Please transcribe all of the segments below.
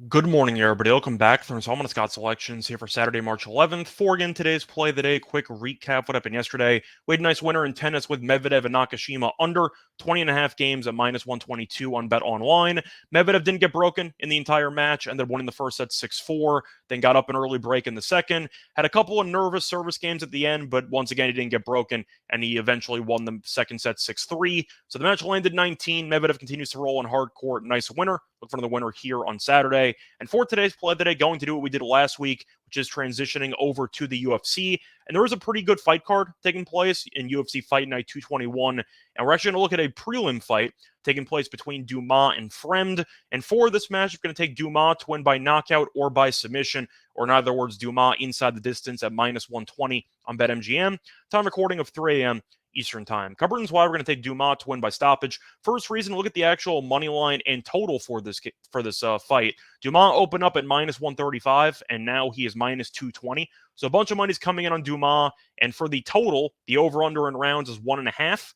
Good morning, everybody. Welcome back. Thanks to Scott Selections here for Saturday, March 11th. For again, today's play of the day. Quick recap what happened yesterday. We had a nice winner in tennis with Medvedev and Nakashima under 20.5 games at minus 122 on Bet Online. Medvedev didn't get broken in the entire match, ended up winning the first set 6-4, then got up an early break in the second. Had a couple of nervous service games at the end, but once again, he didn't get broken, and he eventually won the second set 6-3. So the match landed 19. Medvedev continues to roll on hard court. Nice winner. Look for the winner here on Saturday. And for today's play today, going to do what we did last week, which is transitioning over to the UFC. And there is a pretty good fight card taking place in UFC Fight Night 221. And we're actually going to look at a prelim fight taking place between Dumas and Fremd. And for this match, we're going to take Dumas to win by knockout or by submission, or in other words, Dumas inside the distance at minus 120 on BetMGM. Time recording of 3 a.m. Eastern Time. Covered why we're going to take Dumas to win by stoppage. First reason, look at the actual money line and total for this fight. Dumas opened up at minus 135, and now he is minus 220. So a bunch of money's coming in on Dumas, and for the total, the over-under in rounds is 1.5.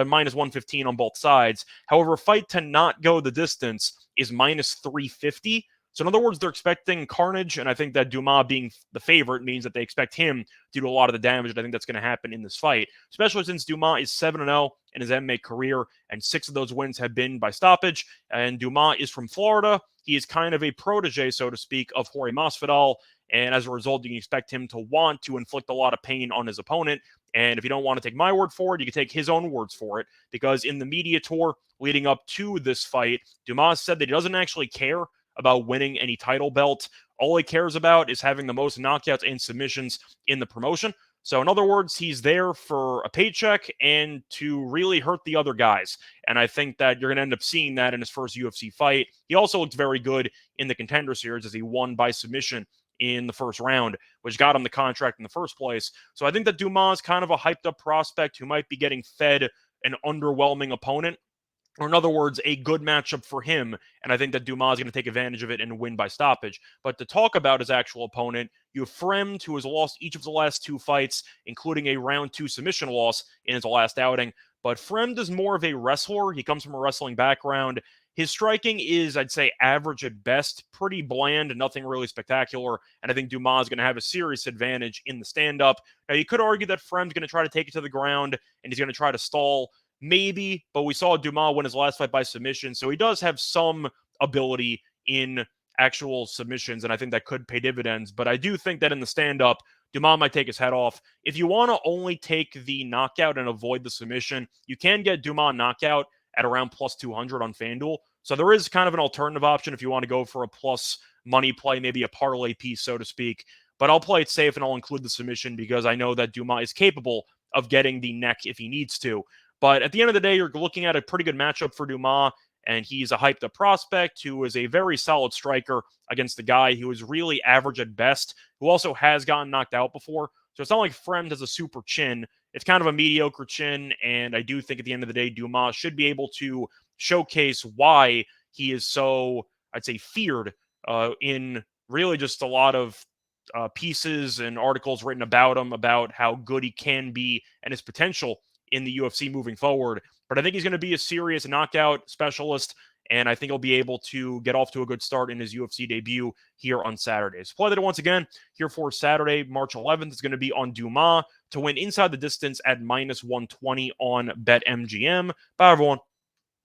Minus 115 on both sides. However, a fight to not go the distance is minus 350. So in other words, they're expecting carnage, and I think that Dumas being the favorite means that they expect him to do a lot of the damage, and I think that's going to happen in this fight, especially since Dumas is 7-0 in his MMA career, and 6 of those wins have been by stoppage, and Dumas is from Florida. He is kind of a protege, so to speak, of Jorge Masvidal, and as a result, you can expect him to want to inflict a lot of pain on his opponent. And if you don't want to take my word for it, you can take his own words for it, because in the media tour leading up to this fight, Dumas said that he doesn't actually care about winning any title belt. All he cares about is having the most knockouts and submissions in the promotion. So in other words, he's there for a paycheck and to really hurt the other guys. And I think that you're going to end up seeing that in his first UFC fight. He also looked very good in the Contender Series as he won by submission in the first round, which got him the contract in the first place. So I think that Dumas is kind of a hyped up prospect who might be getting fed an underwhelming opponent, or in other words, a good matchup for him. And I think that Dumas is going to take advantage of it and win by stoppage. But to talk about his actual opponent, you have Fremd, who has lost each of the last 2 fights, including a round 2 submission loss in his last outing. But Fremd is more of a wrestler. He comes from a wrestling background. His striking is, I'd say, average at best, pretty bland, nothing really spectacular. And I think Dumas is going to have a serious advantage in the stand-up. Now, you could argue that Fremd's going to try to take it to the ground, and he's going to try to stall. Maybe, but we saw Dumas win his last fight by submission, so he does have some ability in actual submissions, and I think that could pay dividends. But I do think that in the stand-up, Dumas might take his head off. If you want to only take the knockout and avoid the submission, you can get Dumas knockout at around plus 200 on FanDuel. So there is kind of an alternative option if you want to go for a plus money play, maybe a parlay piece, so to speak. But I'll play it safe and I'll include the submission because I know that Dumas is capable of getting the neck if he needs to. But at the end of the day, you're looking at a pretty good matchup for Dumas, and he's a hyped up prospect who is a very solid striker against a guy who is really average at best, who also has gotten knocked out before. So it's not like Fremd has a super chin. It's kind of a mediocre chin, and I do think at the end of the day, Dumas should be able to showcase why he is so, I'd say, feared in really just a lot of pieces and articles written about him, about how good he can be and his potential in the UFC moving forward. But I think he's going to be a serious knockout specialist, and I think he'll be able to get off to a good start in his UFC debut here on Saturday. So play that once again here for Saturday, March 11th. It's going to be on Dumas to win inside the distance at minus 120 on BetMGM. Bye, everyone.